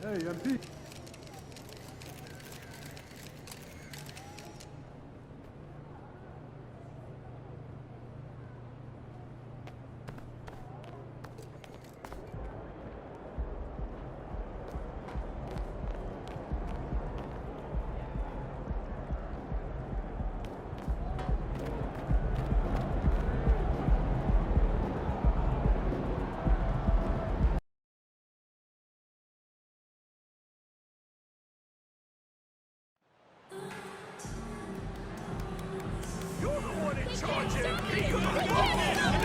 Hey, MP. You're the one in charge, MP! Come on!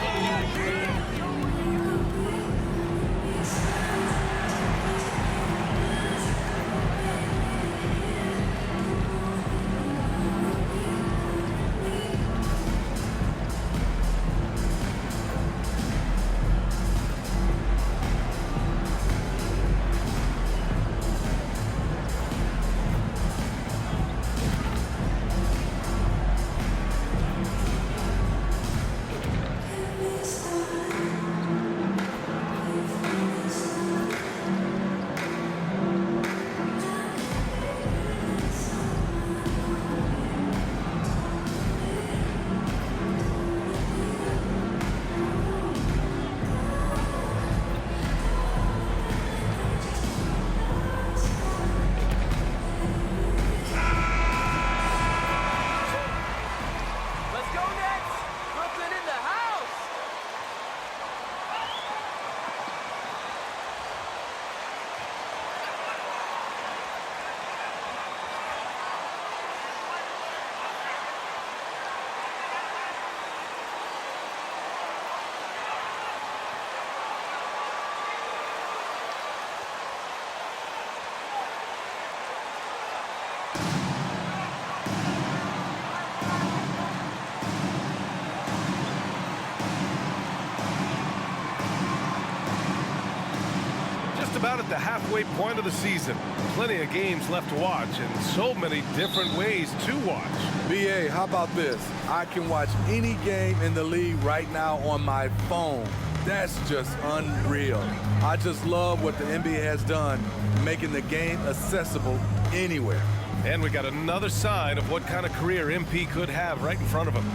Let's go, Nets! Brooklyn in the house! Just about at the halfway point of the season. Plenty of games left to watch and so many different ways to watch. BA, how about this? I can watch any game in the league right now on my phone. That's just unreal. I just love what the NBA has done, making the game accessible anywhere. And we got another sign of what kind of career MP could have right in front of him.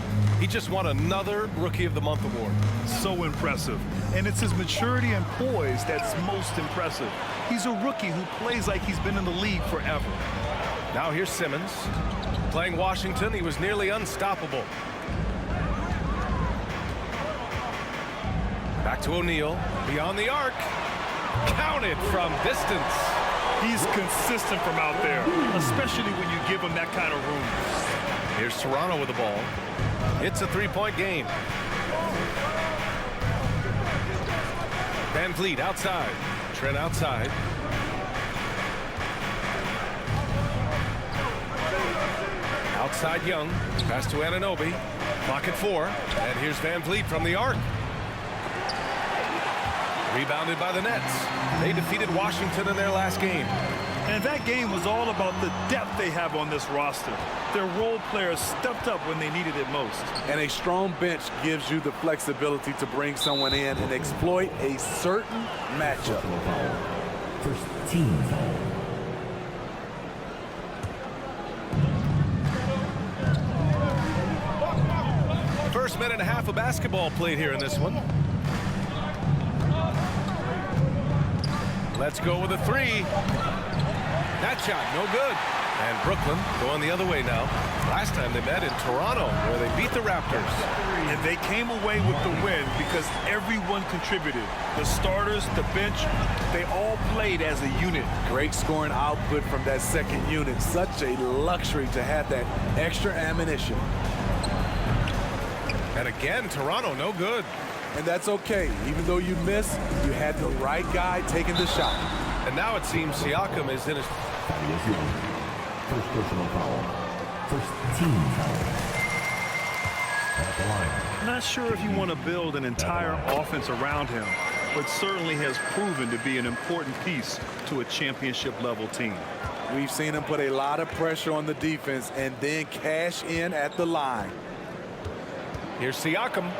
He just won another Rookie of the Month award. So impressive. And it's his maturity and poise that's most impressive. He's a rookie who plays like he's been in the league forever. Now here's Simmons. Playing Washington, he was nearly unstoppable. Back to O'Neal. Beyond the arc. Counted from distance. He's consistent from out there, especially when you give him that kind of room. Here's Toronto with the ball. It's a three-point game. Van Vliet outside. Trent outside. Outside Young. Pass to Anunoby. Clock at 4. And here's Van Vliet from the arc. Rebounded by the Nets. They defeated Washington in their last game. And that game was all about the depth they have on this roster. Their role players stepped up when they needed it most. And a strong bench gives you the flexibility to bring someone in and exploit a certain matchup. First team foul. First minute and a half of basketball played here in this one. Let's go with a three. That shot, no good. And Brooklyn going the other way now. Last time they met in Toronto, where they beat the Raptors. And they came away with the win because everyone contributed. The starters, the bench, they all played as a unit. Great scoring output from that second unit. Such a luxury to have that extra ammunition. And again, Toronto, no good. And that's okay. Even though you miss, you had the right guy taking the shot. And now it seems Siakam is in his... Thaddeus Young. First personal foul. First team foul. At the line. Not sure if you want to build an entire offense around him, but certainly has proven to be an important piece to a championship-level team. We've seen him put a lot of pressure on the defense and then cash in at the line. Here's Siakam.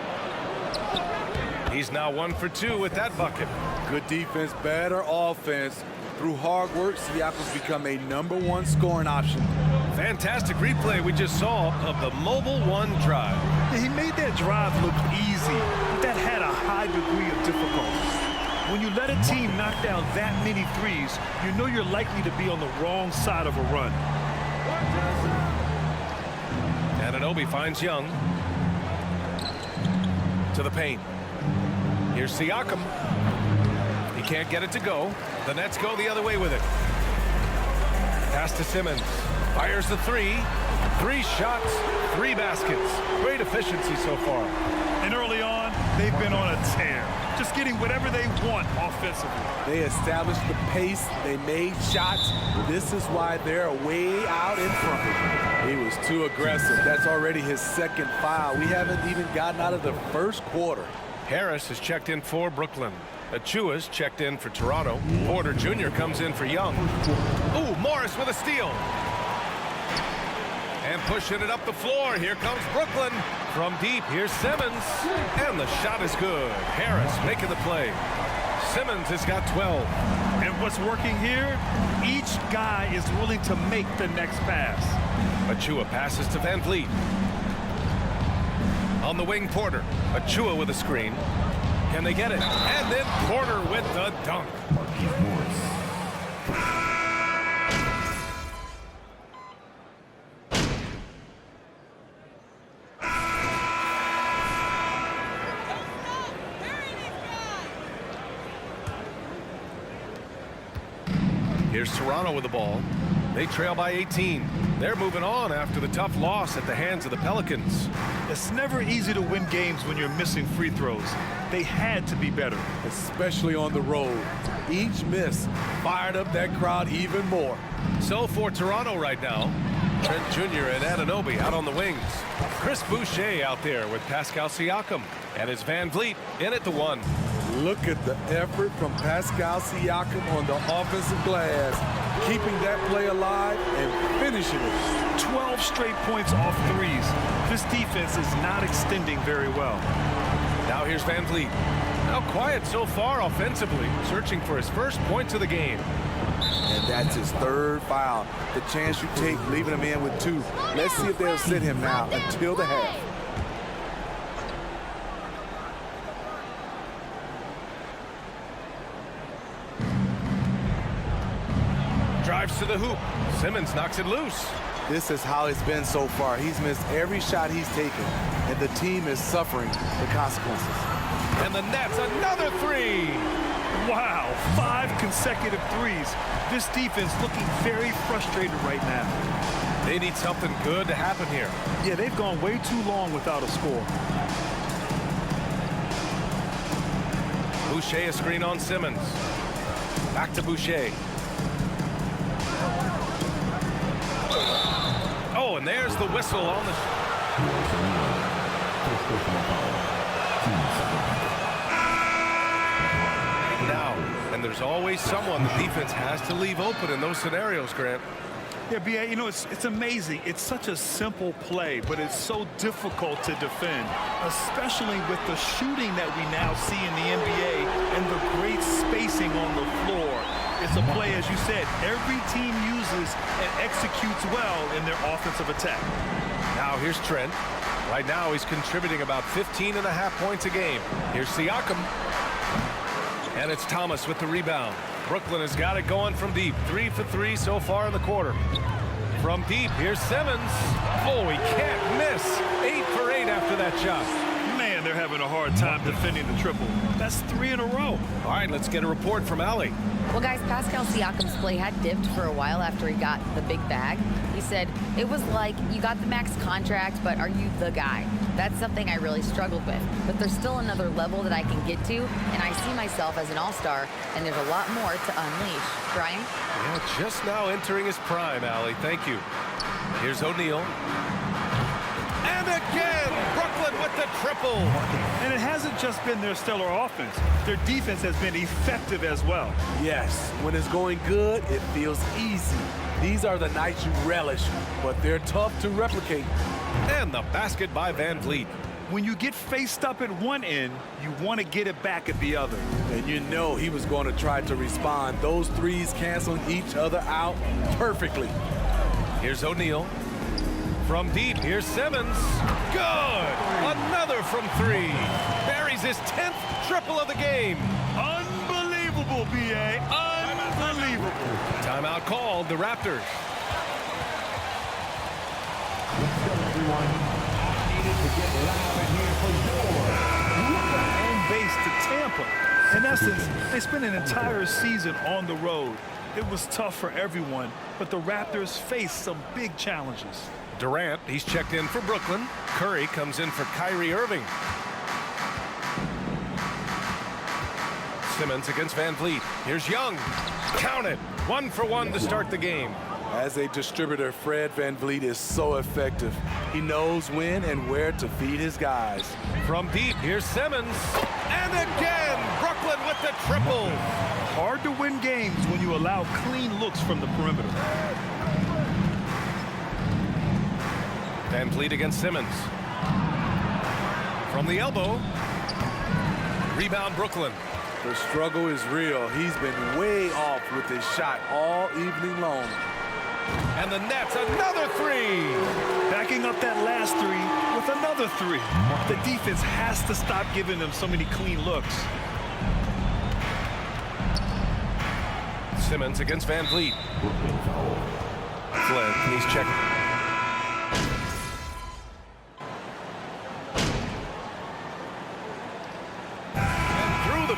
He's now 1 for 2 with that bucket. Good defense, better offense. Through hard work, Siakam's become a #1 scoring option. Fantastic replay we just saw of the Mobile One drive. Yeah, he made that drive look easy, but that had a high degree of difficulty. When you let a team knock down that many threes, you know you're likely to be on the wrong side of a run. Anunoby finds Young. To the paint. Here's Siakam. He can't get it to go. The Nets go the other way with it. Pass to Simmons. Fires the three. 3 shots, 3 baskets. Great efficiency so far. And early on, they've been on a tear, just getting whatever they want offensively. They established the pace. They made shots. This is why they're way out in front. He was too aggressive. That's already his 2nd foul. We haven't even gotten out of the 1st quarter. Harris has checked in for Brooklyn. Achua's checked in for Toronto. Porter Jr. comes in for Young. Ooh, Morris with a steal. And pushing it up the floor. Here comes Brooklyn. From deep, here's Simmons. And the shot is good. Harris making the play. Simmons has got 12. And what's working here? Each guy is willing to make the next pass. Achua passes to Van Vliet. On the wing, Porter. Achua with a screen. Can they get it? And then Porter with the dunk. Marquise Morris. Here's Toronto with the ball. They trail by 18. They're moving on after the tough loss at the hands of the Pelicans. It's never easy to win games when you're missing free throws. They had to be better. Especially on the road. Each miss fired up that crowd even more. So for Toronto right now, Trent Jr. and Anunoby out on the wings. Chris Boucher out there with Pascal Siakam. And it's Van Vliet in at the 1. Look at the effort from Pascal Siakam on the offensive glass, keeping that play alive and finishing it. 12 straight points off threes. This defense is not extending very well. Now here's Van Vliet. Now quiet so far offensively, searching for his first points of the game. And that's his 3rd foul. The chance you take leaving him in with 2. Let's see if they'll sit him now until the half. Drives to the hoop. Simmons knocks it loose. This is how it's been so far. He's missed every shot he's taken, and the team is suffering the consequences. And the Nets, another 3. Wow, 5 consecutive threes. This defense looking very frustrated right now. They need something good to happen here. Yeah, they've gone way too long without a score. Boucher a screen on Simmons. Back to Boucher. Oh, and there's the whistle on the... First personal foul. Team second. Now, and there's always someone the defense has to leave open in those scenarios, Grant. Yeah, B.A., you know, it's amazing. It's such a simple play, but it's so difficult to defend, especially with the shooting that we now see in the NBA and the great spacing on the floor. It's a play, as you said, every team uses and executes well in their offensive attack. Now here's Trent. Right now he's contributing about 15.5 points a game. Here's Siakam. And it's Thomas with the rebound. Brooklyn has got it going from deep. 3 for 3 so far in the quarter. From deep, here's Simmons. Oh, he can't miss. 8 for 8 after that shot. Man, they're having a hard time defending the triple. That's 3 in a row. All right, let's get a report from Allie. Well, guys, Pascal Siakam's play had dipped for a while after he got the big bag. He said, it was like, you got the max contract, but are you the guy? That's something I really struggled with. But there's still another level that I can get to, and I see myself as an all-star, and there's a lot more to unleash. Brian? Yeah, just now entering his prime, Allie. Thank you. Here's O'Neal. And again, Brooklyn with the triple. And it hasn't just been their stellar offense. Their defense has been effective as well. Yes, when it's going good, it feels easy. These are the nights you relish, but they're tough to replicate. And the basket by Van Vliet. When you get faced up at one end, you want to get it back at the other. And you know he was going to try to respond. Those threes canceling each other out perfectly. Here's O'Neal. From deep, here's Simmons. Good! Another from three. Buries his 10th triple of the game. Unbelievable, B.A. Unbelievable. Timeout called, the Raptors. Let's go, everyone. I needed to get loud in here for your Home base to Tampa. In essence, they spent an entire season on the road. It was tough for everyone, but the Raptors faced some big challenges. Durant, he's checked in for Brooklyn. Curry comes in for Kyrie Irving. Simmons against Van Vliet. Here's Young. Count it. 1 for 1 to start the game. As a distributor, Fred Van Vliet is so effective. He knows when and where to feed his guys. From deep, here's Simmons. And again, Brooklyn with the triple. Hard to win games when you allow clean looks from the perimeter. Van Vliet against Simmons. From the elbow. Rebound, Brooklyn. The struggle is real. He's been way off with his shot all evening long. And the Nets, another three. Backing up that last three with another three. The defense has to stop giving them so many clean looks. Simmons against Van Vliet. Flynn, he's checking.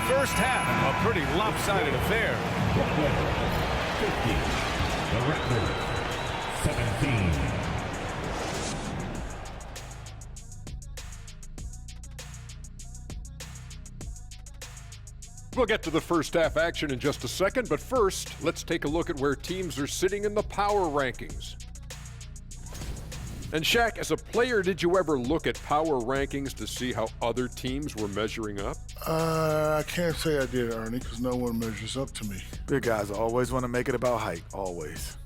First half, a pretty lopsided affair. 50. The Raptors, 17. We'll get to the first half action in just a second, but first, let's take a look at where teams are sitting in the power rankings. And Shaq, as a player, did you ever look at power rankings to see how other teams were measuring up? I can't say I did, Ernie, because no one measures up to me. Big guys always want to make it about height, always.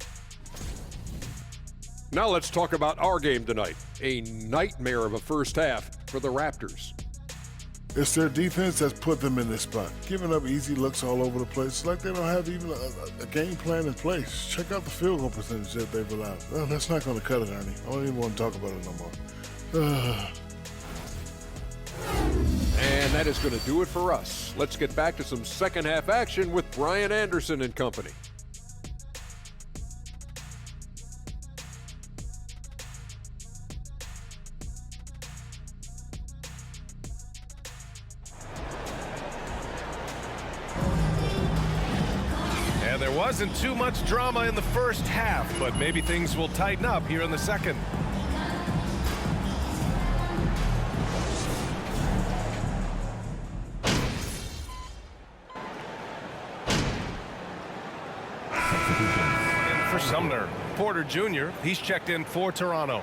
Now let's talk about our game tonight. A nightmare of a first half for the Raptors. It's their defense that's put them in this spot. Giving up easy looks all over the place. It's like they don't have even a game plan in place. Check out the field goal percentage that they've allowed. Well, that's not going to cut it, Ernie. I don't even want to talk about it no more. And that is going to do it for us. Let's get back to some second half action with Brian Anderson and company. And there wasn't too much drama in the first half, but maybe things will tighten up here in the second. In for Sumner. Porter Jr., he's checked in for Toronto.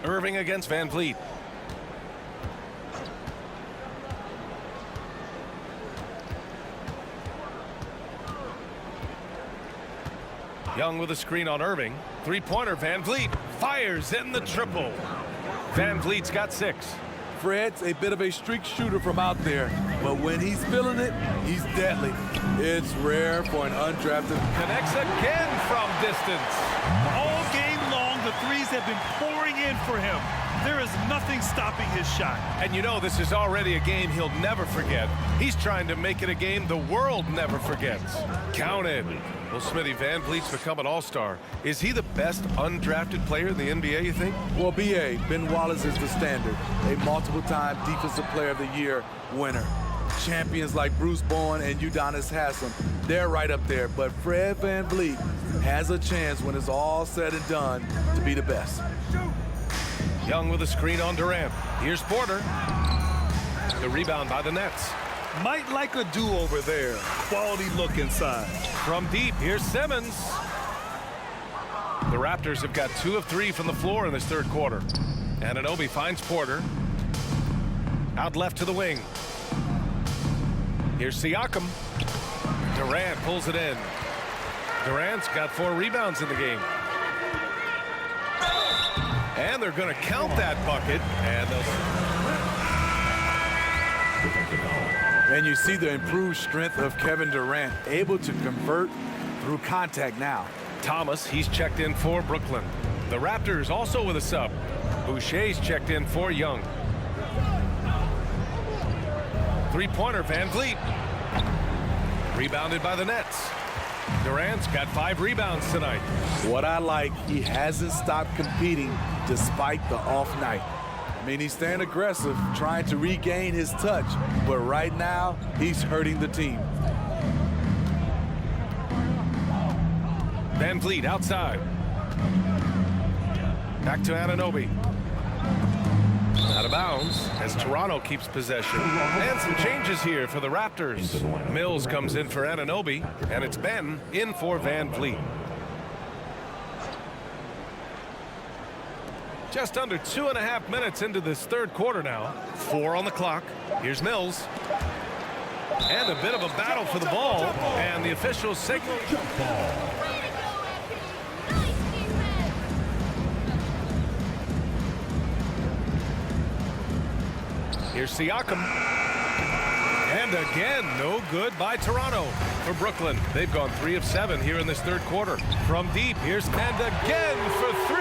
Irving against Van Vliet. Young with a screen on Irving. Three-pointer, Van Vliet fires in the triple. Van Vliet's got 6. Fred's a bit of a streak shooter from out there, but when he's feeling it, he's deadly. It's rare for an undrafted. Connects again from distance. All game long, the threes have been pouring in for him. There is nothing stopping his shot. And you know this is already a game he'll never forget. He's trying to make it a game the world never forgets. Count it. Well, Smithy, Van Vliet's become an all-star. Is he the best undrafted player in the NBA, you think? Well, B.A., Ben Wallace is the standard. A multiple-time Defensive Player of the Year winner. Champions like Bruce Bowen and Udonis Haslem, they're right up there. But Fred Van Vliet has a chance when it's all said and done to be the best. Young with a screen on Durant. Here's Porter. The rebound by the Nets. Might like a do-over there. Quality look inside. From deep, here's Simmons. The Raptors have got 2 of 3 from the floor in this third quarter. Anunoby finds Porter. Out left to the wing. Here's Siakam. Durant pulls it in. Durant's got 4 rebounds in the game. And they're going to count that bucket. And they'll... And you see the improved strength of Kevin Durant, able to convert through contact now. Thomas, he's checked in for Brooklyn. The Raptors also with a sub. Boucher's checked in for Young. Three-pointer, Van Vliet. Rebounded by the Nets. Durant's got 5 rebounds tonight. What I like, he hasn't stopped competing despite the off night. I mean, he's staying aggressive, trying to regain his touch, but right now, he's hurting the team. Van Vliet outside. Back to Anunoby. Out of bounds as Toronto keeps possession. And some changes here for the Raptors. Mills comes in for Anunoby, and it's Ben in for Van Vliet. Just under 2.5 minutes into this third quarter now. 4 on the clock. Here's Mills. And a bit of a battle for the ball, and the officials signal. Here's Siakam. And again, no good by Toronto. For Brooklyn, they've gone 3 of 7 here in this third quarter. From deep, here's and again for 3.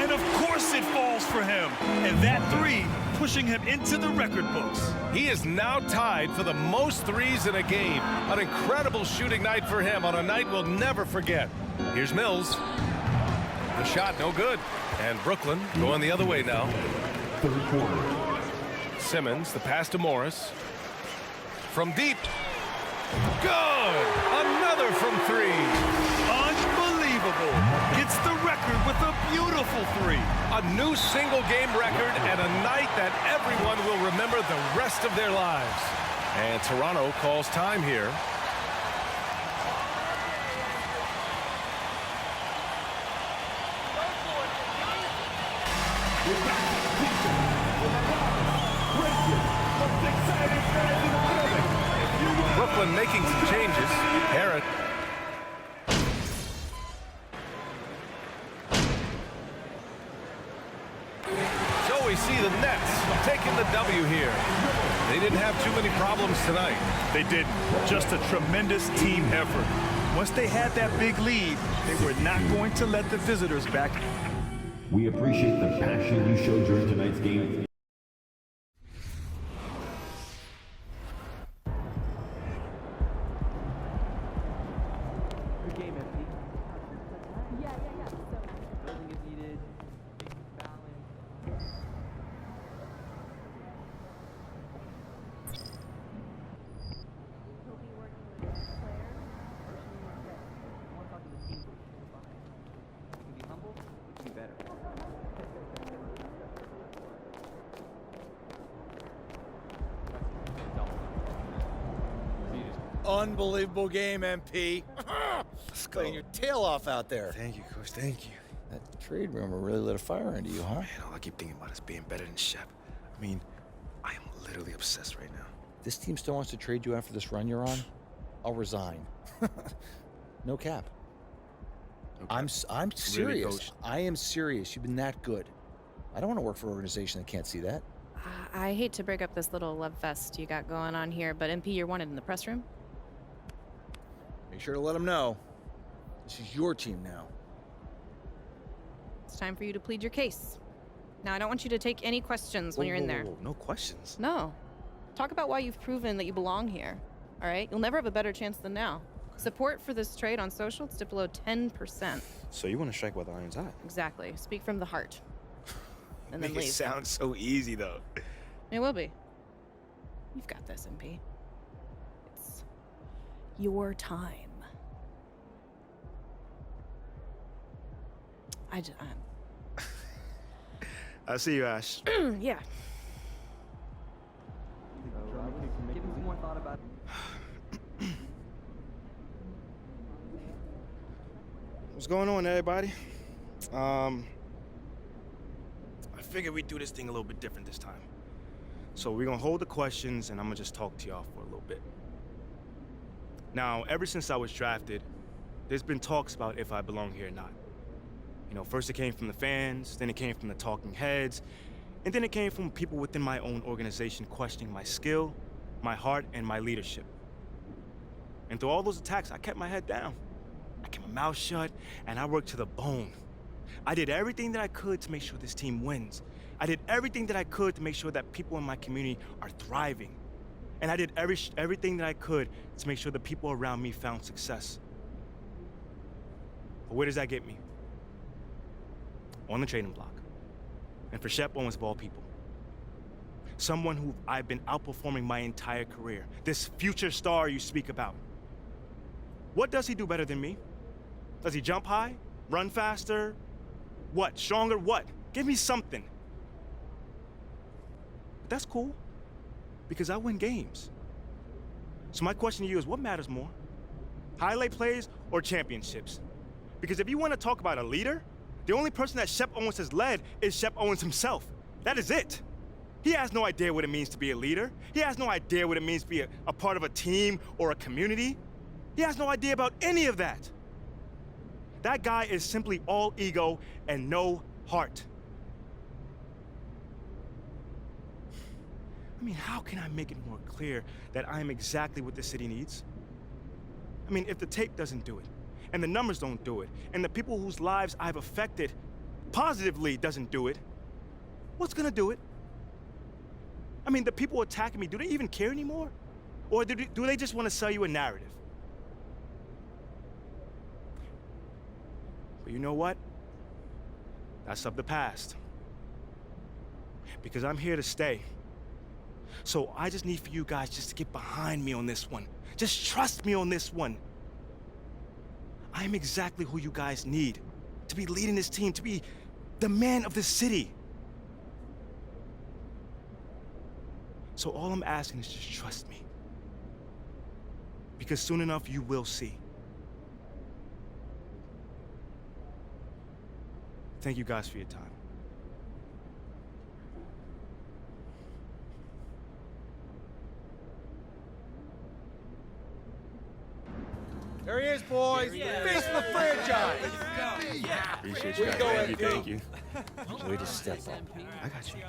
And of course it falls for him. And that 3 pushing him into the record books. He is now tied for the most threes in a game. An incredible shooting night for him on a night we'll never forget. Here's Mills. The shot no good. And Brooklyn going the other way now. Third quarter. Simmons, the pass to Morris. From deep. Good! Another from 3. Unbelievable. Gets the record with a beautiful 3. A new single-game record and a night that everyone will remember the rest of their lives. And Toronto calls time here. Brooklyn making some changes. Harrod. So we see the Nets taking the W here. They didn't have too many problems tonight. They didn't. Just a tremendous team effort. Once they had that big lead, they were not going to let the visitors back. We appreciate the passion you showed during tonight's game. Unbelievable game, MP. Let's go. Playing your tail off out there. Thank you, Coach. Thank you. That trade rumor really lit a fire into you, huh? Man, all I keep thinking about is being better than Shep. I mean, I am literally obsessed right now. This team still wants to trade you after this run you're on? I'll resign. No cap. Okay. I'm serious. Really, Coach? I am serious. You've been that good. I don't want to work for an organization that can't see that. I hate to break up this little love fest you got going on here, but MP, you're wanted in the press room. Make sure to let them know. This is your team now. It's time for you to plead your case. Now, I don't want you to take any questions when you're in there. Whoa, no questions. No. Talk about why you've proven that you belong here. All right? You'll never have a better chance than now. Support for this trade on social is dipped below 10%. So you want to strike while the iron's hot? Exactly. Speak from the heart. And then Make leave. it sound so easy, though. It will be. You've got this, MP. It's your time. I see you, Ash. Yeah. Give him some more thought about it. What's going on, everybody? I figured we'd do this thing a little bit different this time. So we're gonna hold the questions, and I'm gonna just talk to y'all for a little bit. Now, ever since I was drafted, there's been talks about if I belong here or not. You know, first it came from the fans, then it came from the talking heads, and then it came from people within my own organization questioning my skill, my heart, and my leadership. And through all those attacks, I kept my head down. I kept my mouth shut, and I worked to the bone. I did everything that I could to make sure this team wins. I did everything that I could to make sure that people in my community are thriving. And I did everything that I could to make sure the people around me found success. But where does that get me? On the trading block. And for Shep Owens of all people. Someone who I've been outperforming my entire career. This future star you speak about. What does he do better than me? Does he jump high? Run faster? What? Stronger? What? Give me something. But that's cool, because I win games. So my question to you is, what matters more? Highlight plays or championships? Because if you want to talk about a leader, the only person that Shep Owens has led is Shep Owens himself. That is it. He has no idea what it means to be a leader. He has no idea what it means to be a part of a team or a community. He has no idea about any of that. That guy is simply all ego and no heart. I mean, how can I make it more clear that I am exactly what the city needs? I mean, if the tape doesn't do it, and the numbers don't do it, and the people whose lives I've affected positively doesn't do it, what's gonna do it? I mean, the people attacking me, do they even care anymore? Or do they just want to sell you a narrative? But you know what? That's of the past. Because I'm here to stay. So I just need for you guys just to get behind me on this one. Just trust me on this one. I am exactly who you guys need to be leading this team, to be the man of the city. So all I'm asking is just trust me. Because soon enough, you will see. Thank you guys for your time. There he is, boys. Face of the franchise. Appreciate you guys. Thank you. Way to step up. I got you.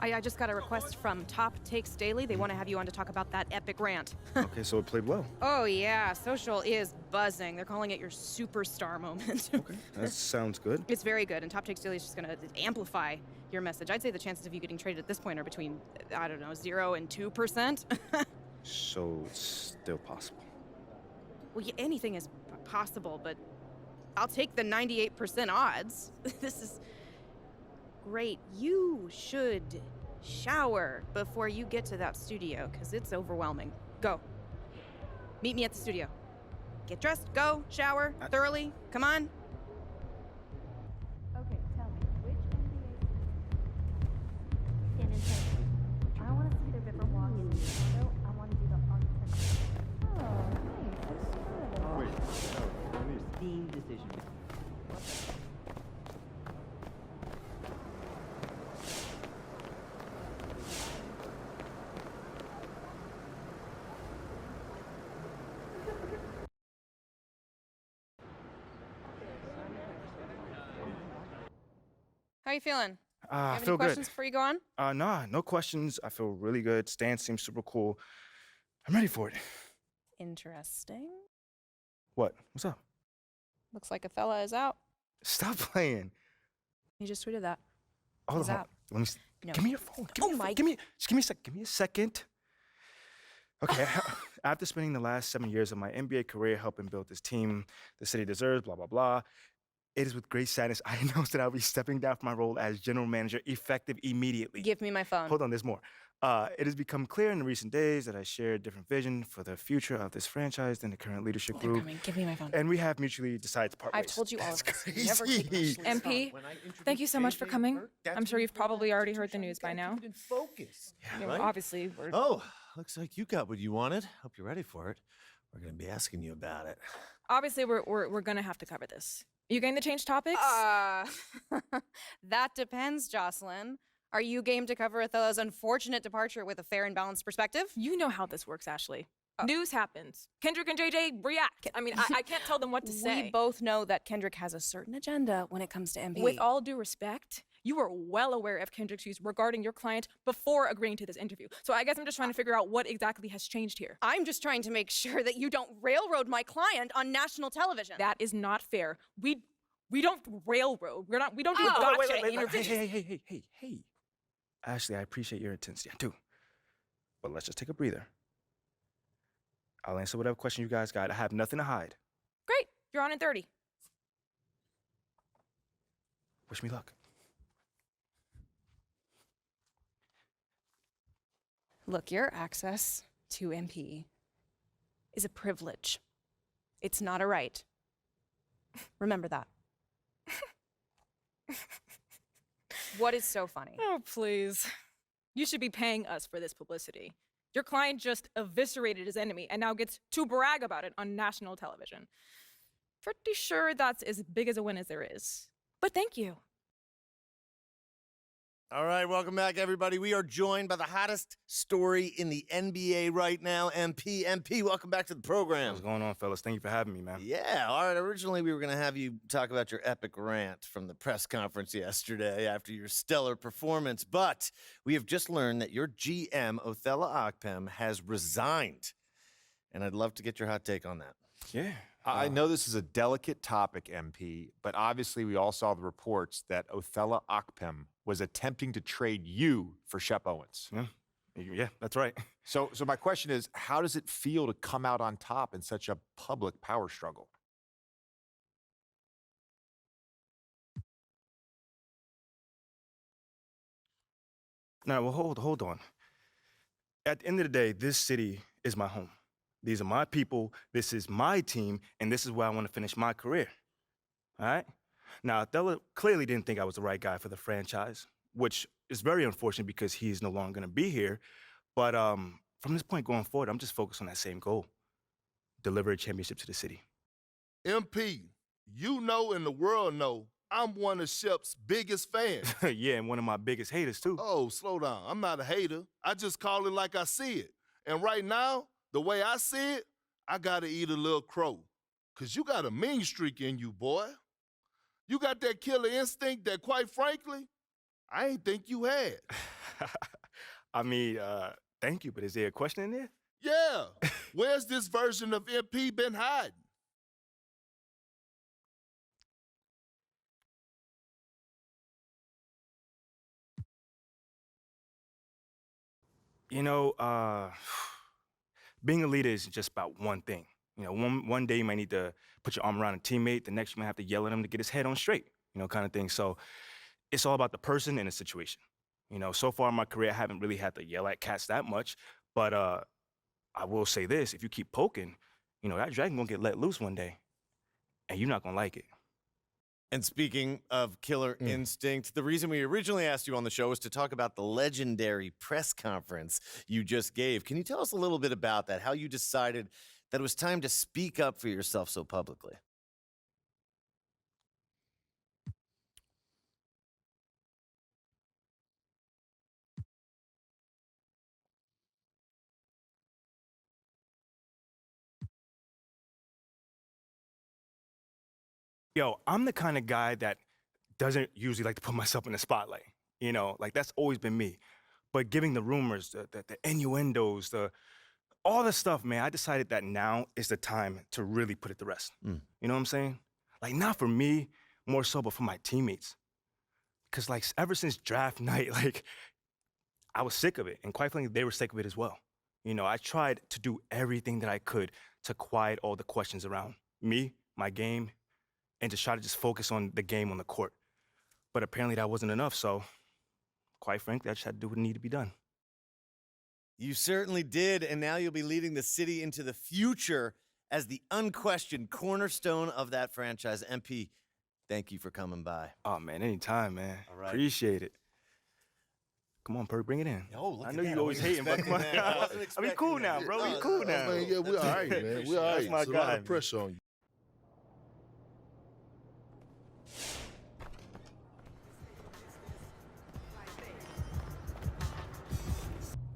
I just got a request from Top Takes Daily. They want to have you on to talk about that epic rant. Okay, so it played well. Oh, yeah. Social is buzzing. They're calling it your superstar moment. Okay, that sounds good. It's very good, and Top Takes Daily is just going to amplify your message. I'd say the chances of you getting traded at this point are between, I don't know, 0 and 2%. So it's still possible. Well, yeah, anything is possible, but I'll take the 98% odds. This is great. You should shower before you get to that studio, because it's overwhelming. Go. Meet me at the studio. Get dressed, go, shower, thoroughly. Come on. Okay, tell me, which NBA stand in place? I want to see the river walk in the window. I want to do the architecture. Oh, nice. That's good. Team decision. How you feeling? I You have feel any questions good. before you go on? Nah, no questions. I feel really good. Stan seems super cool. I'm ready for it. Interesting. What? What's up? Looks like Othello is out. Stop playing. He just tweeted that. Hold He's on. out. Let me. No. Give me your phone. Give Oh me your my- phone. Give me a second. Okay. After spending the last 7 years of my NBA career helping build this team the city deserves, blah blah blah, it is with great sadness I announce that I'll be stepping down from my role as general manager effective immediately. Give me my phone. Hold on, there's more. It has become clear in the recent days that I share a different vision for the future of this franchise than the current leadership They're group. coming. Give me my phone. And we have mutually decided to part I've ways. told you all of That's this. Never take my crazy. shit. MP, thank you so much for coming. I'm sure you've probably already heard the news by now. Focus. You know, Right? obviously, we're Oh, looks like you got what you wanted. Hope you're ready for it. We're gonna be asking you about it. we're gonna have to cover this. You going to change topics? That depends, Jocelyn. Are you game to cover Othello's unfortunate departure with a fair and balanced perspective? You know how this works, Ashley. News happens. Kendrick and JJ react. I mean, I can't tell them what to say. We both know that Kendrick has a certain agenda when it comes to MP. With all due respect, you were well aware of Kendrick's views regarding your client before agreeing to this interview. So I guess I'm just trying to figure out what exactly has changed here. I'm just trying to make sure that you don't railroad my client on national television. That is not fair. We don't railroad. We don't do gotcha interviews. Hey. Ashley, I appreciate your intensity. I do. But let's just take a breather. I'll answer whatever question you guys got. I have nothing to hide. Great. You're on in 30. Wish me luck. Look, your access to MP is a privilege. It's not a right. Remember that. What is so funny? Oh, please. You should be paying us for this publicity. Your client just eviscerated his enemy and now gets to brag about it on national television. Pretty sure that's as big as a win as there is. But thank you. All right, welcome back, everybody. We are joined by the hottest story in the NBA right now, MP. MP, welcome back to the program. What's going on, fellas? Thank you for having me, man. Yeah, all right. Originally, we were going to have you talk about your epic rant from the press conference yesterday after your stellar performance, but we have just learned that your GM, Othello Akpem, has resigned, and I'd love to get your hot take on that. Yeah. I know this is a delicate topic, MP, but obviously we all saw the reports that Othello Akpem was attempting to trade you for Shep Owens. Yeah, that's right. So my question is, how does it feel to come out on top in such a public power struggle? Now, well, hold on. At the end of the day, this city is my home. These are my people, this is my team, and this is where I want to finish my career. All right? Now, Othello clearly didn't think I was the right guy for the franchise, which is very unfortunate because he's no longer going to be here. But from this point going forward, I'm just focused on that same goal, deliver a championship to the city. MP, you know and the world know I'm one of Shep's biggest fans. Yeah, and one of my biggest haters, too. Oh, slow down. I'm not a hater. I just call it like I see it. And right now, the way I see it, I gotta eat a little crow. Cause you got a mean streak in you, boy. You got that killer instinct that, quite frankly, I ain't think you had. I mean, thank you, but is there a question in there? Yeah. Where's this version of MP been hiding? You know, being a leader isn't just about one thing. You know, one day you might need to put your arm around a teammate, the next you might have to yell at him to get his head on straight, you know, kind of thing. So it's all about the person and the situation. You know, so far in my career, I haven't really had to yell at cats that much, but I will say this, if you keep poking, you know, that dragon gonna get let loose one day, and you're not gonna like it. And speaking of killer instinct, the reason we originally asked you on the show was to talk about the legendary press conference you just gave. Can you tell us a little bit about that, how you decided that it was time to speak up for yourself so publicly? Yo, I'm the kind of guy that doesn't usually like to put myself in the spotlight. You know, like that's always been me. But giving the rumors, the innuendos, all the stuff, man, I decided that now is the time to really put it to rest. You know what I'm saying? Like, not for me, more so, but for my teammates. Because, like, ever since draft night, like, I was sick of it. And quite frankly, they were sick of it as well. You know, I tried to do everything that I could to quiet all the questions around me, my game, and to try to just focus on the game on the court. But apparently that wasn't enough, so quite frankly, I just had to do what needed to be done. You certainly did, and now you'll be leading the city into the future as the unquestioned cornerstone of that franchise. MP, thank you for coming by. Oh, man, anytime, man. All right. Appreciate it. Come on, Perk, bring it in. Oh, look I at know that. you always hating, but come on. I mean, cool now, bro. We cool now. Man, yeah, we all right, man. We all right. That's my It's a guy, lot man. of pressure on you.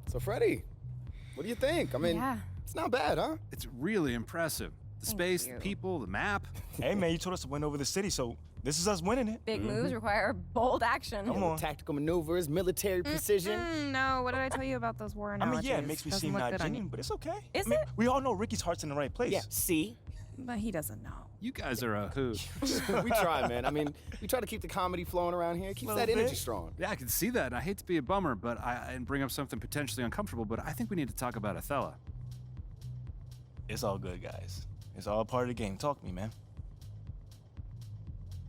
So, Freddie, what do you think? I mean, Yeah. It's not bad, huh? It's really impressive. The space, the people, the map. Hey, man, you told us to win over the city, so this is us winning it. Big moves require bold action. Come on. Tactical maneuvers, military precision. No, what did I tell you about those war I analogies? mean, yeah, it makes me Doesn't seem look not good on you. genuine, but it's okay. Is I mean, it? we all know Ricky's heart's in the right place. Yeah, see? But he doesn't know. You guys are a hoot. We try, man. I mean, we try to keep the comedy flowing around here. Keeps that energy strong. Yeah, I can see that. And I hate to be a bummer, but and bring up something potentially uncomfortable, but I think we need to talk about Othello. It's all good, guys. It's all part of the game. Talk to me, man.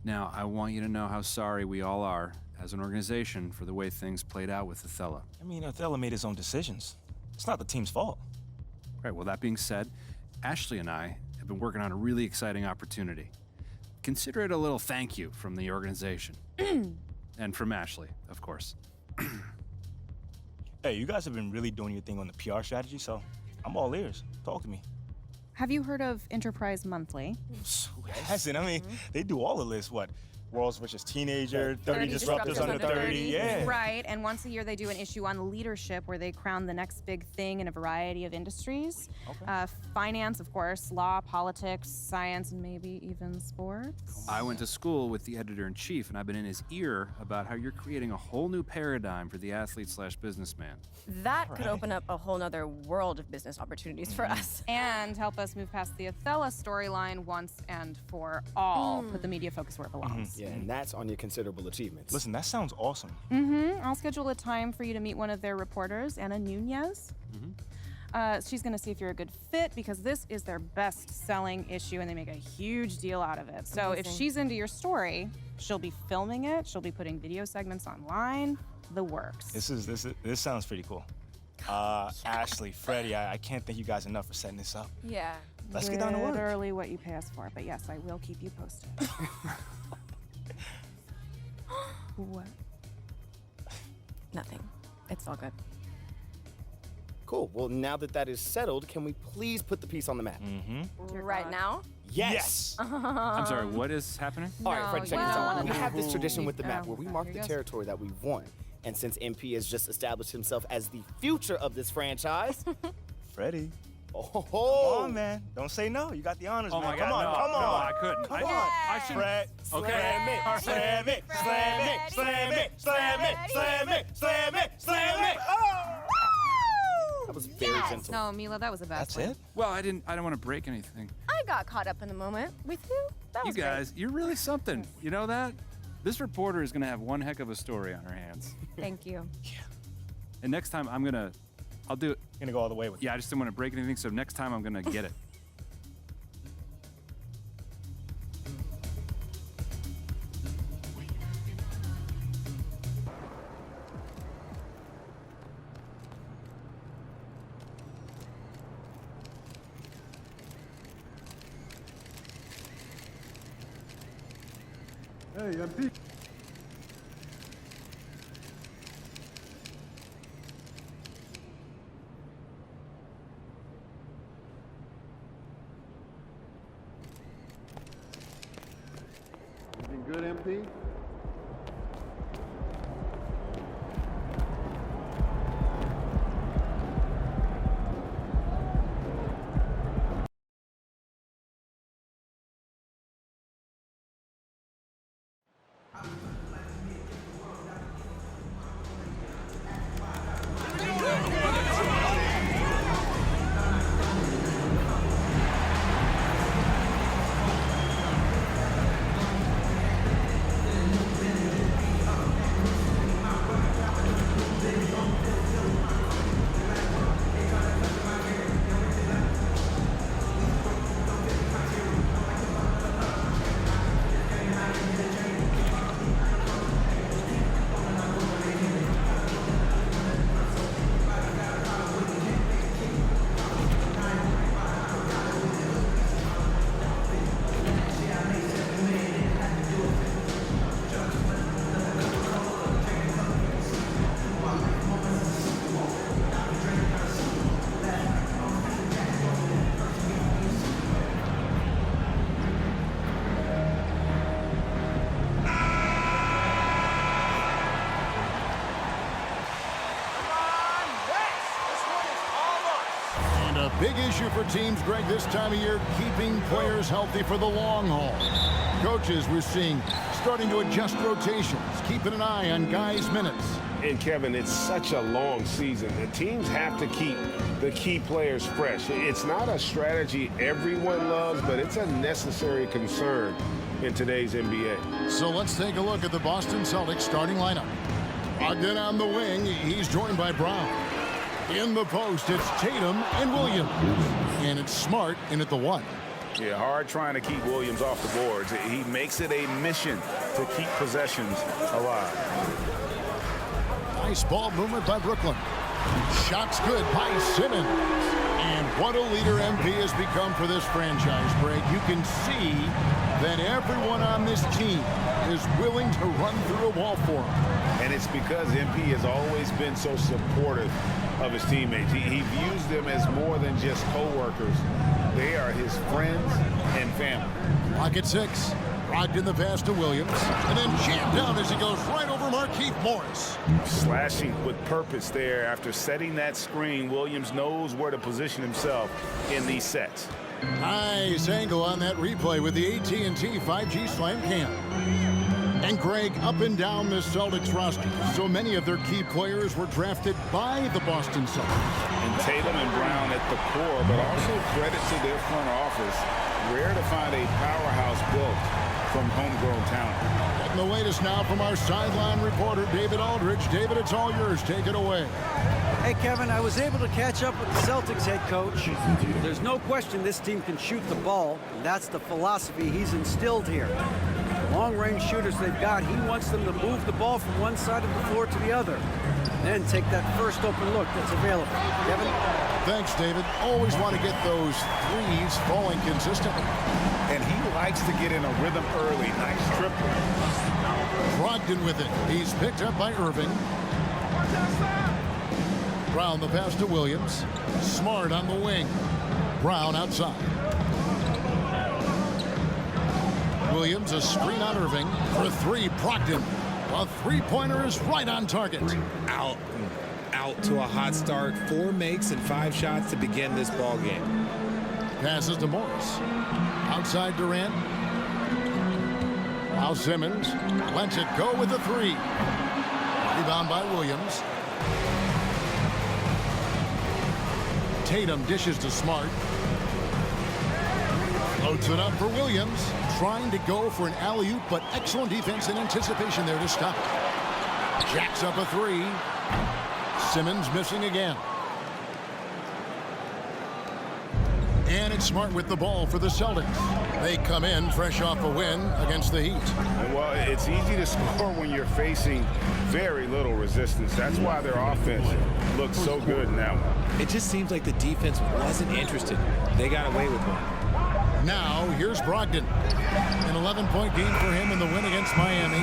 Now, I want you to know how sorry we all are as an organization for the way things played out with Othello. I mean, Othello made his own decisions. It's not the team's fault. Right, well, that being said, Ashley and I have been working on a really exciting opportunity. Consider it a little thank you from the organization. And from Ashley, of course. Hey, you guys have been really doing your thing on the PR strategy, so I'm all ears. Talk to me. Have you heard of Enterprise Monthly? Who hasn't? I mean, they do all of this. What? World's Richest Teenager, 30 Disruptors Under 30. Yeah. Right, and once a year they do an issue on leadership where they crown the next big thing in a variety of industries. Okay. Finance, of course, law, politics, science, and maybe even sports. I went to school with the editor-in-chief, and I've been in his ear about how you're creating a whole new paradigm for the athlete/businessman. That could open up a whole nother world of business opportunities for us. And help us move past the Othello storyline once and for all. Put the media focus where it belongs. Yeah, and that's on your considerable achievements. Listen, that sounds awesome. I'll schedule a time for you to meet one of their reporters, Anna Nunez. She's going to see if you're a good fit because this is their best-selling issue and they make a huge deal out of it. So if she's into your story, she'll be filming it. She'll be putting video segments online. The works. This sounds pretty cool. Ashley, Freddie, I can't thank you guys enough for setting this up. Yeah. Let's get down to work. Literally what you pay us for, but yes, I will keep you posted. What? Nothing. It's all good. Cool. Well, now that that is settled, can we please put the piece on the map? Right now? Yes. I'm sorry, what is happening? All right, Fred, check this out. We have this Ooh. tradition with the map where we mark Here the goes. territory that we've won. And since MP has just established himself as the future of this franchise, Freddie. Come Come on, man. Don't say no. You got the honors, Oh man. my Come God, on, no, come no, on. I couldn't. Come I- on. I shouldn't- Fred, Okay. slam it, slam it, slam it, slam it, slam it, slam it, slam it, slam it. that was very gentle. No, Mila, that was a bad That's swing. it? Well, I don't want to break anything. I got caught up in the moment with you. That You was guys, you're really something. You know that? This reporter is going to have one heck of a story on her hands. Thank you. And next time I'll do it. You're gonna go all the way with it. Yeah, I just didn't want to break anything, so next time I'm going to get it. Hey, MP. Anything good, MP? Big issue for teams, Greg, this time of year, keeping players healthy for the long haul. Coaches, we're seeing, starting to adjust rotations, keeping an eye on guys' minutes. And Kevin, it's such a long season. The teams have to keep the key players fresh. It's not a strategy everyone loves, but it's a necessary concern in today's NBA. So let's take a look at the Boston Celtics starting lineup. Brogdon on the wing. He's joined by Brown. In the post, it's Tatum and Williams. And it's Smart in at the 1. Yeah, hard trying to keep Williams off the boards. He makes it a mission to keep possessions alive. Nice ball movement by Brooklyn. Shots good by Simmons. And what a leader MP has become for this franchise, Greg. You can see that everyone on this team is willing to run through a wall for him. And it's because MP has always been so supportive of his teammates. He views them as more than just co-workers. They are his friends and family. Pocket 6. Brogdon the pass to Williams. And then jammed down as he goes right over Markieff Morris. Slashing with purpose there. After setting that screen, Williams knows where to position himself in these sets. Nice angle on that replay with the AT&T 5G Slam Cam. And Greg, up and down the Celtics roster, so many of their key players were drafted by the Boston Celtics. And Tatum and Brown at the core, but also credit to their front office. Rare to find a powerhouse built from homegrown talent. Getting the latest now from our sideline reporter, David Aldridge. David, it's all yours. Take it away. Hey, Kevin, I was able to catch up with the Celtics head coach. There's no question this team can shoot the ball, and that's the philosophy he's instilled here. Long-range shooters they've got, he wants them to move the ball from one side of the floor to the other. Then take that first open look that's available. Kevin? Thanks, David. Always want to get those threes falling consistently. And he likes to get in a rhythm early. Nice triple. Brogdon with it. He's picked up by Irving. Brown the pass to Williams. Smart on the wing. Brown outside. Williams, a screen on Irving. For 3, Brogdon. A three-pointer is right on target. Out to a hot start. 4 makes and 5 shots to begin this ball game. Passes to Morris. Outside Durant. Now Simmons lets it go with the 3. Rebound by Williams. Tatum dishes to Smart. Loads it up for Williams. Trying to go for an alley-oop, but excellent defense and anticipation there to stop. Jacks up a 3. Simmons missing again. And it's Smart with the ball for the Celtics. They come in fresh off a win against the Heat. Well, it's easy to score when you're facing very little resistance. That's why their offense looks so good now. It just seems like the defense wasn't interested. They got away with one. Now, here's Brogdon. An 11-point game for him in the win against Miami.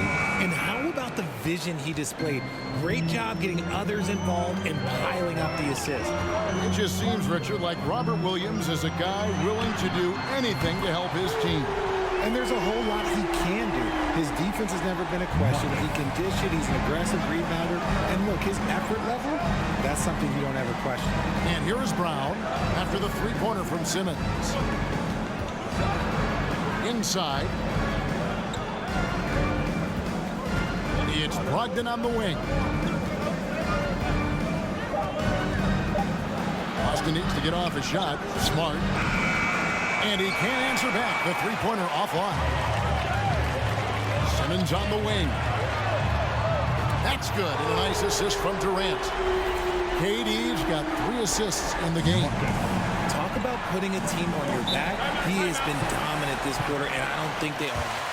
And how about the vision he displayed? Great job getting others involved and piling up the assists. It just seems, Richard, like Robert Williams is a guy willing to do anything to help his team. And there's a whole lot he can do. His defense has never been a question. He can dish it. He's an aggressive rebounder. And look, his effort level, that's something you don't ever question. And here is Brown after the three-pointer from Simmons. Inside. It's Brogdon on the wing. Boston needs to get off a shot. Smart. And he can't answer back. The three-pointer offline. Simmons on the wing. That's good. And a nice assist from Durant. KD's got 3 assists in the game. Talk about putting a team on your back. He has been dominant this quarter, and I don't think they are.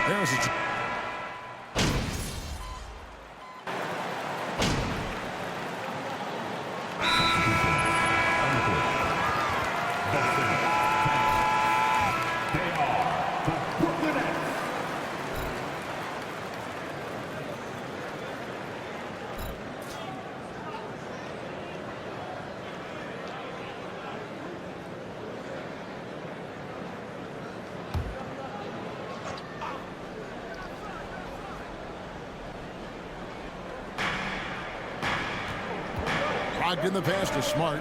There's a Brogdon the pass to Smart.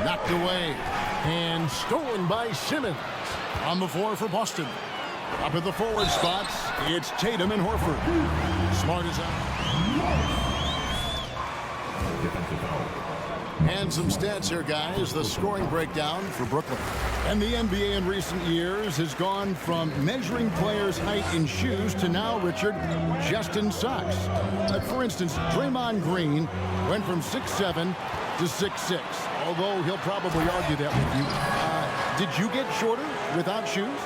Knocked away and stolen by Simmons. On the floor for Boston. Up at the forward spots, it's Tatum and Horford. Smart is out. And some stats here, guys. The scoring breakdown for Brooklyn. And the NBA in recent years has gone from measuring players' height in shoes to now, Richard, just in socks. For instance, Draymond Green went from 6'7" to 6'6", although he'll probably argue that with you. Did you get shorter without shoes?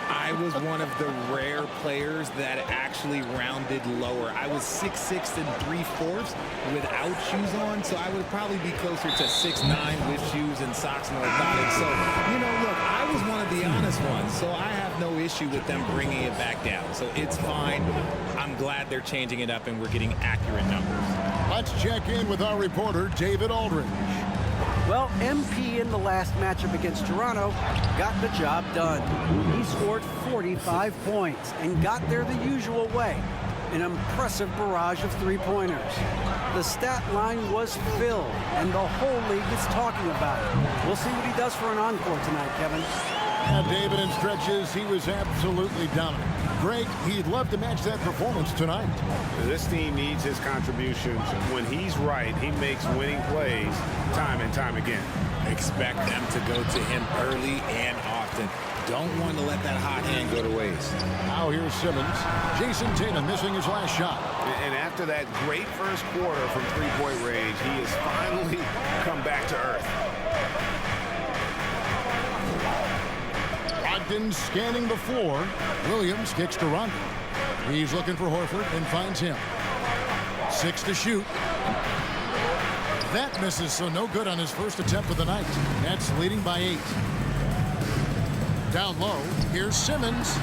I was one of the rare players that actually rounded lower. I was 6'6" and 3/4 without shoes on, so I would probably be closer to 6'9" with shoes and socks and orthotics. So, look, I was one of the honest ones, so I have no issue with them bringing it back down. So it's fine. I'm glad they're changing it up and we're getting accurate numbers. Let's check in with our reporter, David Aldridge. Well, MP in the last matchup against Toronto got the job done. He scored 45 points and got there the usual way. An impressive barrage of three-pointers. The stat line was filled, and the whole league is talking about it. We'll see what he does for an encore tonight, Kevin. David, in stretches, he was absolutely dominant. Greg, he'd love to match that performance tonight. This team needs his contributions. When he's right, he makes winning plays time and time again. Expect them to go to him early and often. Don't want to let that hot hand go to waste. Now here's Simmons. Jason Tatum missing his last shot. And after that great first quarter from three-point range, he has finally come back to earth. Brogdon scanning the floor. Williams kicks to Rondo. He's looking for Horford and finds him. 6 to shoot. That misses, so no good on his first attempt of the night. Nets leading by 8. Down low, here's Simmons.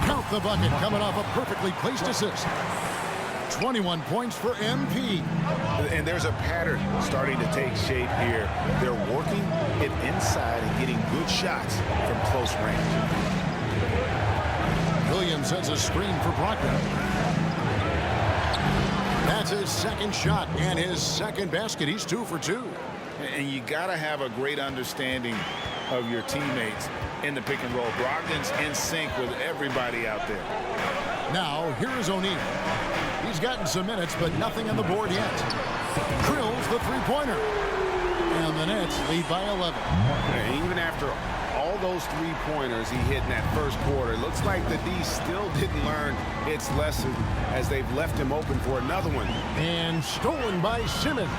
Count the bucket, coming off a perfectly placed assist. 21 points for MP. And there's a pattern starting to take shape here. They're working it inside and getting good shots from close range. Williams sends a screen for Brogdon. That's his second shot and his second basket. He's 2 for 2. And you got to have a great understanding of your teammates in the pick and roll. Brogdon's in sync with everybody out there. Now, here is O'Neal. He's gotten some minutes, but nothing on the board yet. Drills the three-pointer. And the Nets lead by 11. And even after all those three-pointers he hit in that first quarter, it looks like the D still didn't learn its lesson as they've left him open for another one. And stolen by Simmons.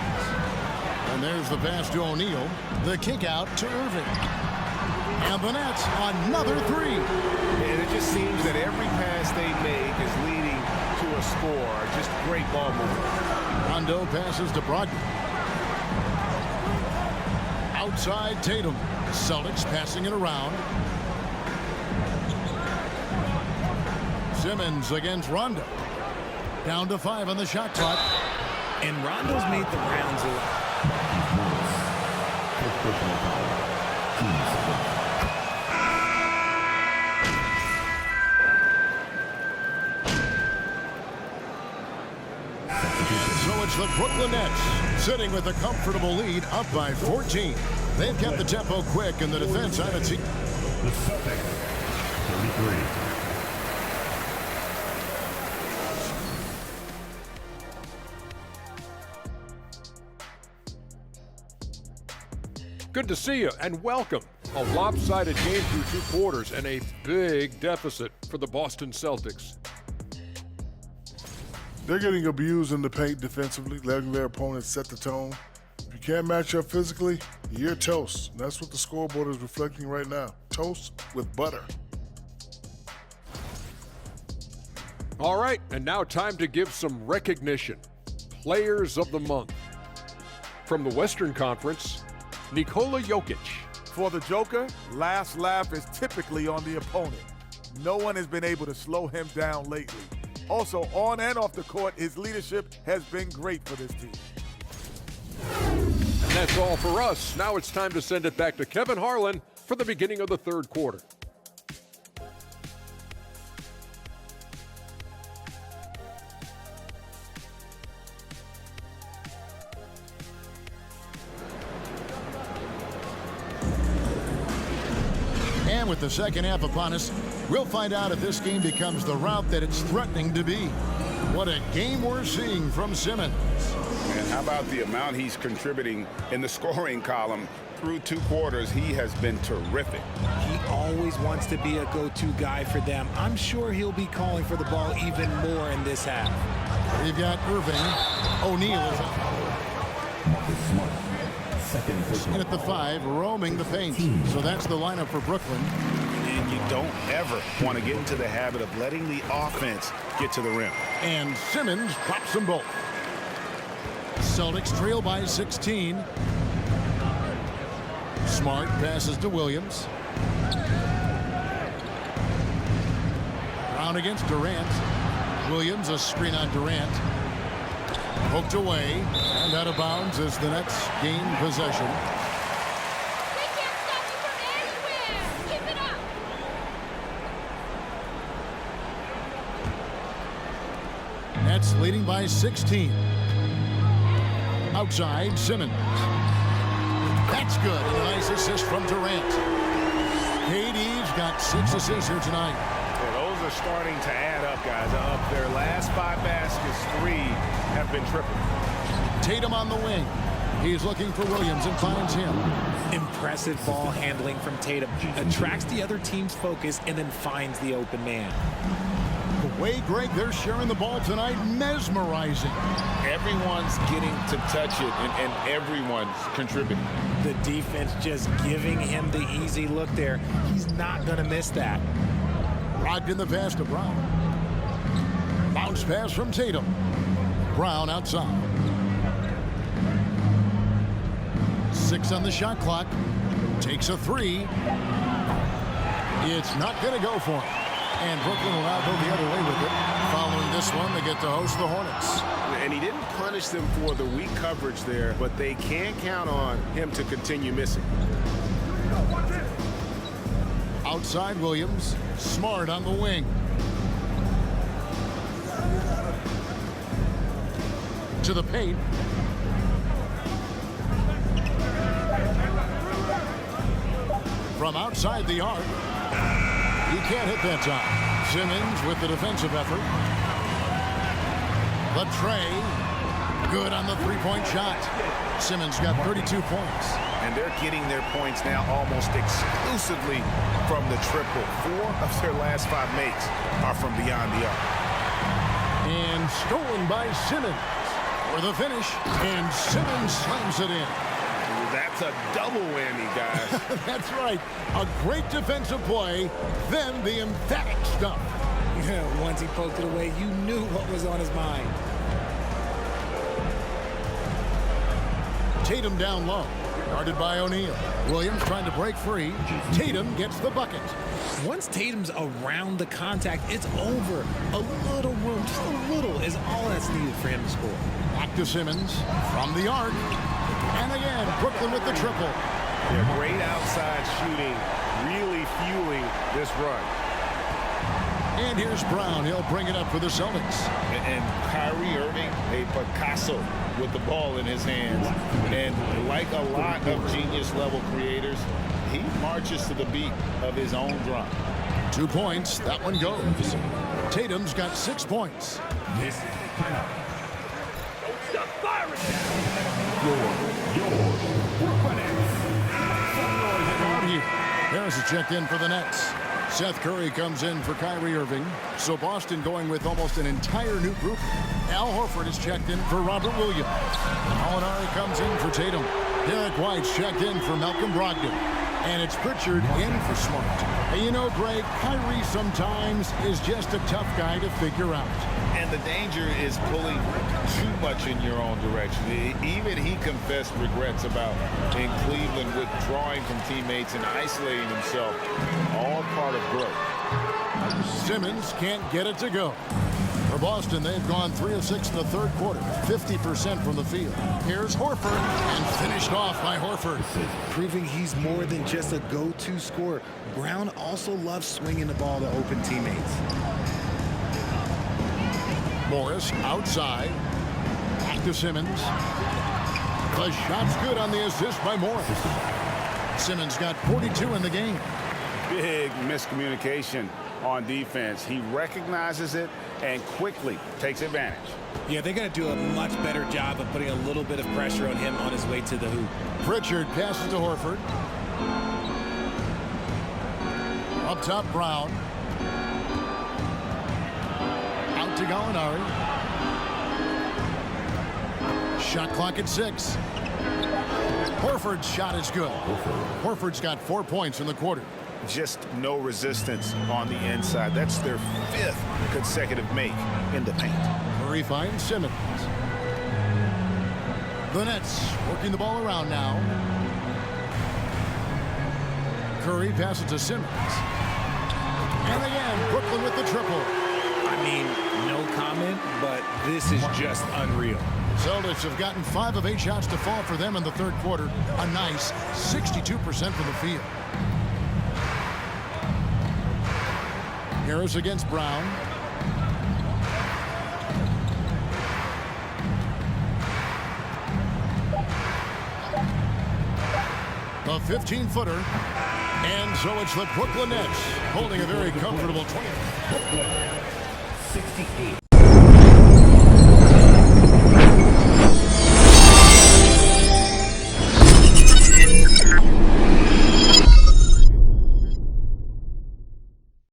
And there's the pass to O'Neal. The kick out to Irving. And the Nets another 3. And it just seems that every pass they make is leading to a score. Just great ball movement. Rondo passes to Brogdon. Outside Tatum. Celtics passing it around. Simmons against Rondo. Down to 5 on the shot clock. And Rondo's made the rounds a lot. So it's the Brooklyn Nets sitting with a comfortable lead up by 14. They've kept the tempo quick and the defense on its feet. The Celtics, 33. Good to see you and welcome. A lopsided game through 2 quarters and a big deficit for the Boston Celtics. They're getting abused in the paint defensively, letting their opponents set the tone. If you can't match up physically, you're toast. That's what the scoreboard is reflecting right now. Toast with butter. All right, and now time to give some recognition. Players of the Month. From the Western Conference, Nikola Jokic. For the Joker, last laugh is typically on the opponent. No one has been able to slow him down lately. Also, on and off the court, his leadership has been great for this team. And that's all for us. Now it's time to send it back to Kevin Harlan for the beginning of the 3rd quarter. And with the second half upon us, we'll find out if this game becomes the rout that it's threatening to be. What a game we're seeing from Simmons. And how about the amount he's contributing in the scoring column? Through 2 quarters, he has been terrific. He always wants to be a go-to guy for them. I'm sure he'll be calling for the ball even more in this half. We've got Irving. O'Neal is Marcus Smart. Second personal in at the 5, roaming the paint. So that's the lineup for Brooklyn. And you don't ever want to get into the habit of letting the offense get to the rim. And Simmons drops them both. Celtics trail by 16. Smart passes to Williams. Brown against Durant. Williams, a screen on Durant. Poked away and out of bounds as the Nets gain possession. Nets leading by 16. Outside, Simmons. That's good. And a nice assist from Durant. KD's got 6 assists here tonight. Yeah, those are starting to add up, guys. Of their last 5 baskets, 3 have been triple. Tatum on the wing. He's looking for Williams and finds him. Impressive ball handling from Tatum. Attracts the other team's focus and then finds the open man. The way, Greg, they're sharing the ball tonight, mesmerizing. Everyone's getting to touch it, and everyone's contributing. The defense just giving him the easy look there. He's not going to miss that. Brogdon the pass to Brown. Bounce pass from Tatum. Brown outside. 6 on the shot clock. Takes a 3. It's not going to go for him. And Brooklyn will now go the other way with it. Following this one, they get to host the Hornets. And he didn't punish them for the weak coverage there, but they can't count on him to continue missing. Outside Williams. Smart on the wing. To the paint. From outside the arc. He can't hit that time. Simmons with the defensive effort. The tray. Good on the 3-point shot. Simmons got 32 points. And they're getting their points now almost exclusively from the triple. 4 of their last 5 makes are from beyond the arc. And stolen by Simmons for the finish. And Simmons slams it in. That's a double whammy, guys. That's right. A great defensive play, then the emphatic stuff. Once he poked it away, you knew what was on his mind. Tatum down low. Guarded by O'Neal. Williams trying to break free. Tatum gets the bucket. Once Tatum's around the contact, it's over. A little room, just a little, is all that's needed for him to score. Back to Simmons from the arc. And again, Brooklyn with the triple. Yeah, great outside shooting, really fueling this run. And here's Brown. He'll bring it up for the Celtics. And Kyrie Irving, a Picasso with the ball in his hands. And like a lot of genius-level creators, he marches to the beat of his own drum. 2 points. That one goes. Tatum's got 6 points. This Harris is checked in for the Nets. Seth Curry comes in for Kyrie Irving. So Boston going with almost an entire new group. Al Horford is checked in for Robert Williams. Molinari comes in for Tatum. Derek White's checked in for Malcolm Brogdon. And it's Pritchard in for Smart. And you know, Greg, Kyrie sometimes is just a tough guy to figure out. And the danger is pulling too much in your own direction. Even he confessed regrets about in Cleveland withdrawing from teammates and isolating himself. All part of growth. Simmons can't get it to go. For Boston, they've gone 3 of 6 in the third quarter, 50% from the field. Here's Horford, and finished off by Horford. Proving he's more than just a go-to scorer. Brown also loves swinging the ball to open teammates. Morris outside. Back to Simmons. The shot's good on the assist by Morris. Simmons got 42 in the game. big miscommunication on defense. He recognizes it and quickly takes advantage. Yeah, they're going to do a much better job of putting a little bit of pressure on him on his way to the hoop. Pritchard passes to Horford. Up top, Brown. Out to Gallinari. Shot clock at 6. Horford's shot is good. Horford's got 4 points in the quarter. Just no resistance on the inside. That's their 5th consecutive make in the paint. Curry finds Simmons. The Nets working the ball around now. Curry passes to Simmons. And again, Brooklyn with the triple. I mean, no comment, but this is just unreal. Celtics have gotten 5 of 8 shots to fall for them in the third quarter. A nice 62% from the field. Harris against Brown. A 15-footer. And so it's the Brooklyn Nets holding a very comfortable 20. 68.